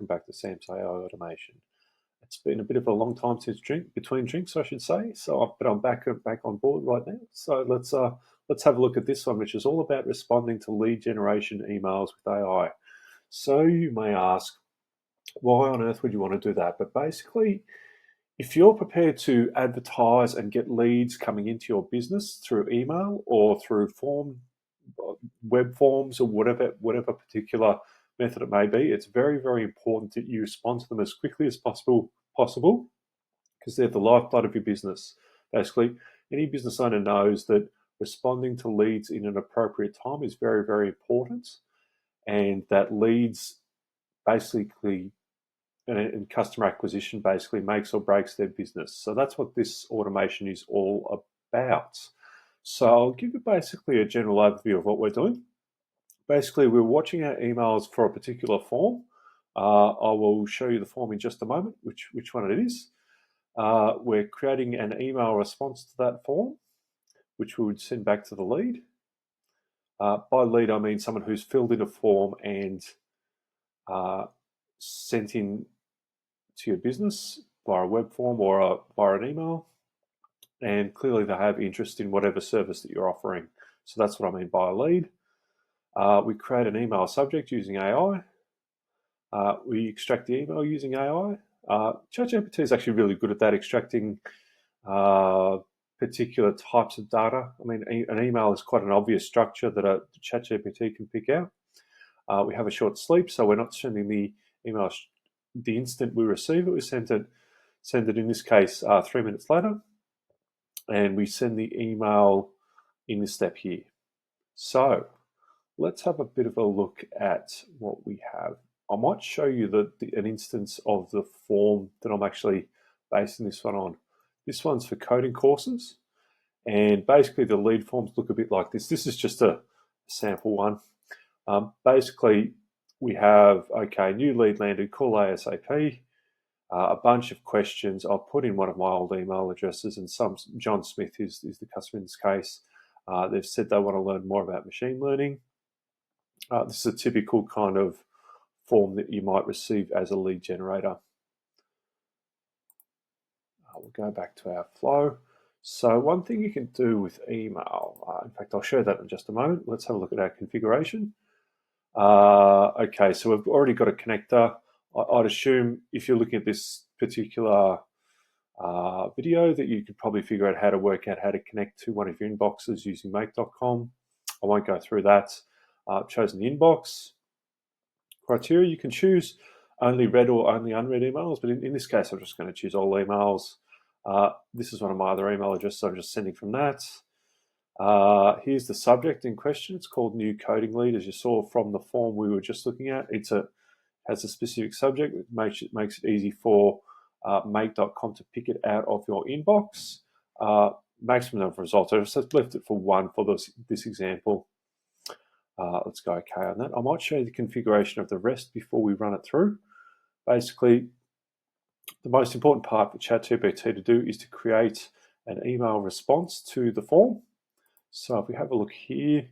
welcome back to Sam's AI Automation. It's been a bit of a long time since between drinks, I should say. But I'm back on board right now. So let's have a look at this one, which is all about responding to lead generation emails with AI. So you may ask, why on earth would you want to do that? But basically, if you're prepared to advertise and get leads coming into your business through email or through web forms or whatever particular method it may be, it's very, very important that you respond to them as quickly as possible, because they're the lifeblood of your business. Basically, any business owner knows that responding to leads in an appropriate time is very, very important, and that leads basically and customer acquisition basically makes or breaks their business. So that's what this automation is all about. So I'll give you basically a general overview of what we're doing. Basically, we're watching our emails for a particular form. I will show you the form in just a moment, which one it is. We're creating an email response to that form, which we would send back to the lead. By lead, I mean someone who's filled in a form and sent in to your business via a web form or via an email, and clearly they have interest in whatever service that you're offering. So that's what I mean by a lead. We create an email subject using AI. We extract the email using AI. ChatGPT is actually really good at that, extracting particular types of data. I mean, an email is quite an obvious structure that a ChatGPT can pick out. We have a short sleep, so we're not sending the email the instant we receive it. We send it in this case 3 minutes later, and we send the email in this step here. So let's have a bit of a look at what we have. I might show you an instance of the form that I'm actually basing this one on. This one's for coding courses, and basically the lead forms look a bit like this. This is just a sample one. Basically, we have, okay, new lead landed, call ASAP, a bunch of questions. I'll put in one of my old email addresses, and John Smith is the customer in this case. They've said they want to learn more about machine learning. This is a typical kind of form that you might receive as a lead generator. We'll go back to our flow. So one thing you can do with email, in fact, I'll show that in just a moment. Let's have a look at our configuration. Okay, so we've already got a connector. I'd assume if you're looking at this particular video that you could probably figure out how to work out how to connect to one of your inboxes using make.com. I won't go through that. I've chosen the inbox criteria. You can choose only read or only unread emails, but in this case, I'm just going to choose all emails. This is one of my other email addresses, so I'm just sending from that. Here's the subject in question. It's called New Coding Lead. As you saw from the form we were just looking at, has a specific subject. It makes it easy for make.com to pick it out of your inbox. Maximum number of results. I just left it for one for this example. Let's go OK on that. I might show you the configuration of the rest before we run it through. Basically, the most important part for ChatGPT to do is to create an email response to the form. So if we have a look here,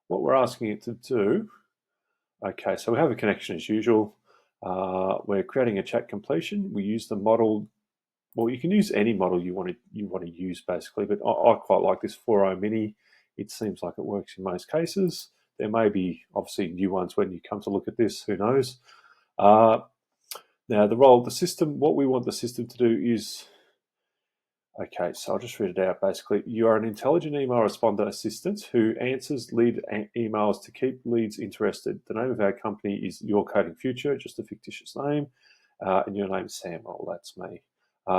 what we're asking it to do, okay, so we have a connection as usual. We're creating a chat completion. We use the model. Well, you can use any model you want to use basically, but I quite like this 4.0 mini. It seems like it works in most cases. There may be obviously new ones when you come to look at this. Who knows? Now the role of the system. What we want the system to do is, okay, so I'll just read it out. Basically, you are an intelligent email responder assistant who answers lead emails to keep leads interested. The name of our company is Your Coding Future, just a fictitious name, and your name is Sam. Well, that's me.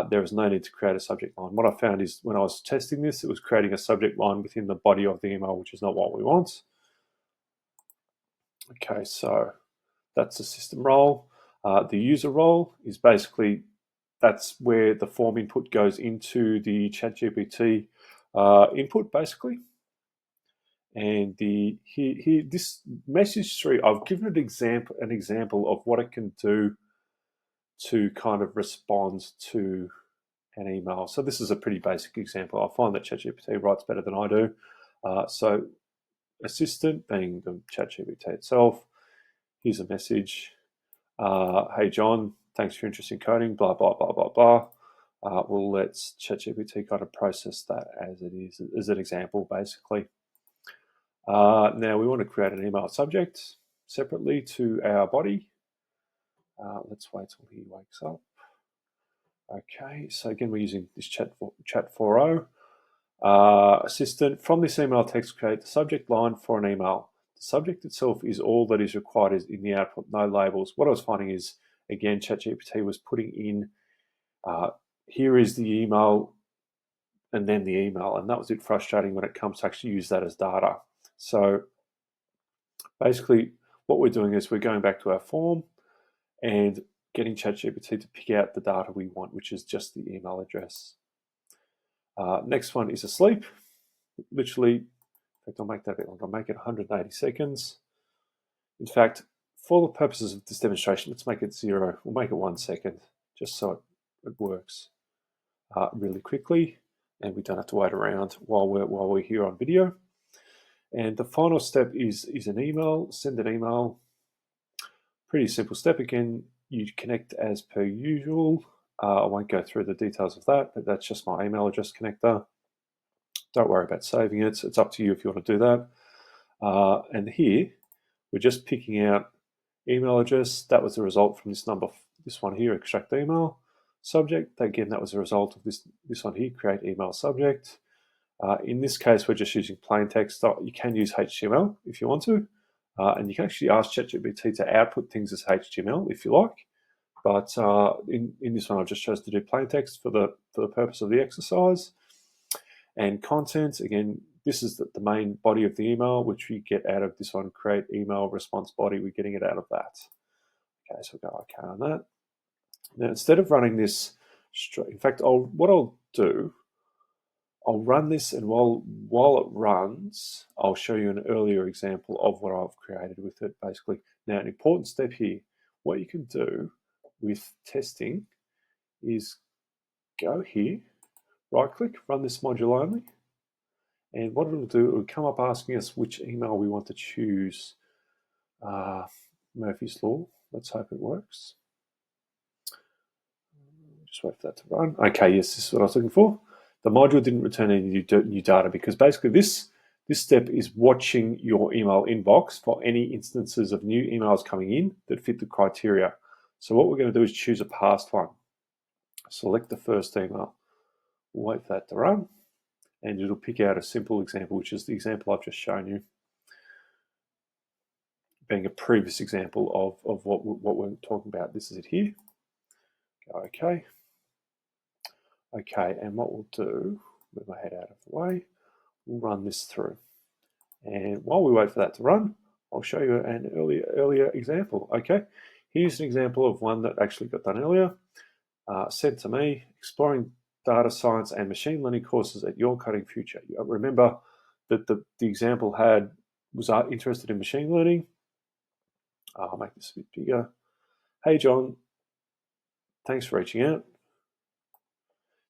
There is no need to create a subject line. What I found is when I was testing this, it was creating a subject line within the body of the email, which is not what we want. Okay, so that's the system role. The user role is basically, that's where the form input goes into the ChatGPT input, basically. And this message tree, I've given an example of what it can do to kind of respond to an email. So this is a pretty basic example. I find that ChatGPT writes better than I do. So assistant being the ChatGPT itself. Here's a message. Hey John, thanks for your interest in coding, blah, blah, blah, blah, blah. Well, let's ChatGPT kind of process that as it is, as an example, basically. Now we want to create an email subject separately to our body. Let's wait till he wakes up. Okay, so again, we're using this Chat4o. Assistant, from this email text, create the subject line for an email. The subject itself is all that is required in the output, no labels. What I was finding is, again, ChatGPT was putting in, here is the email, and then the email, and that was a bit frustrating when it comes to actually use that as data. So basically, what we're doing is we're going back to our form and getting ChatGPT to pick out the data we want, which is just the email address. Next one is asleep. Literally, in fact, I'll make that a bit longer. I'll make it 180 seconds. In fact, for the purposes of this demonstration, let's make it 0. We'll make it 1 second, just so it works really quickly, and we don't have to wait around while we're here on video. And the final step is an email. Send an email. Pretty simple step. Again, you connect as per usual. I won't go through the details of that, but that's just my email address connector. Don't worry about saving it. It's up to you if you want to do that. And here, we're just picking out email address. That was the result from this number, this one here, extract email. Subject, again, that was a result of this one here, create email subject. In this case, we're just using plain text. You can use HTML if you want to. And you can actually ask ChatGPT to output things as HTML if you like. But in this one, I just chose to do plain text for the purpose of the exercise. And content, again, this is the main body of the email, which we get out of this one, create email response body. We're getting it out of that. Okay, so we'll go OK on that. Now, instead of running this straight, in fact, what I'll do, I'll run this, and while it runs, I'll show you an earlier example of what I've created with it, basically. Now, an important step here, what you can do with testing is go here, right-click, run this module only, and what it'll do, it'll come up asking us which email we want to choose. Murphy's Law, let's hope it works. Just wait for that to run. Okay, yes, this is what I was looking for. The module didn't return any new data because basically this step is watching your email inbox for any instances of new emails coming in that fit the criteria. So what we're going to do is choose a past one. Select the first email. Wait for that to run, and it'll pick out a simple example, which is the example I've just shown you, being a previous example of what we're talking about. This is it here. Go OK. Okay, and what we'll do, move my head out of the way, we'll run this through. And while we wait for that to run, I'll show you an earlier example. Okay, here's an example of one that actually got done earlier. Sent to me, exploring data science and machine learning courses at Your Coding Future. Remember that the example was interested in machine learning. I'll make this a bit bigger. Hey John, thanks for reaching out.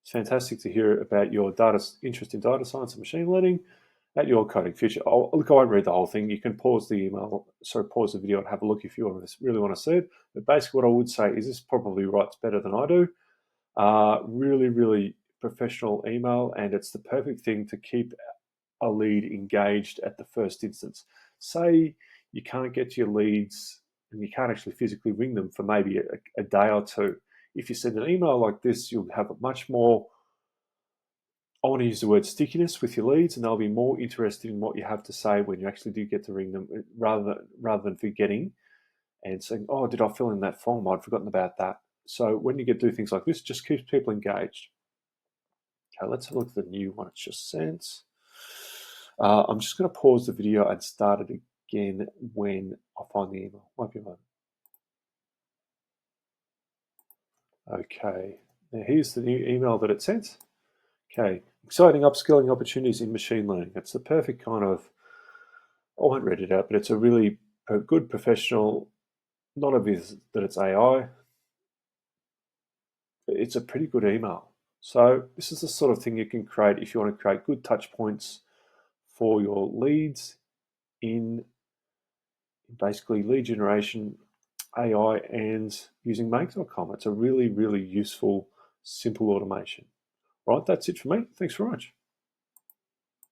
It's fantastic to hear about your interest in data science and machine learning at Your Coding Future. Look, I won't read the whole thing. You can pause the video and have a look if you really want to see it. But basically what I would say is this probably writes better than I do. Really, really professional email, and it's the perfect thing to keep a lead engaged at the first instance. Say you can't get to your leads and you can't actually physically ring them for maybe a day or two. If you send an email like this, you'll have a much more, I want to use the word stickiness with your leads, and they'll be more interested in what you have to say when you actually do get to ring them, rather than forgetting and saying, oh, did I fill in that form? I'd forgotten about that. So when you do things like this, just keeps people engaged. Okay, let's have a look at the new one it's just sent. I'm just going to pause the video and start it again when I find the email. Might be a moment. Okay, now here's the new email that it sent. Okay, exciting upskilling opportunities in machine learning. It's the perfect kind of, I won't read it out, but it's a really good professional, not obvious that it's AI. It's a pretty good email. So this is the sort of thing you can create if you want to create good touch points for your leads in basically lead generation. AI and using Make.com. It's a really, really useful, simple automation. Right, that's it for me. Thanks very much.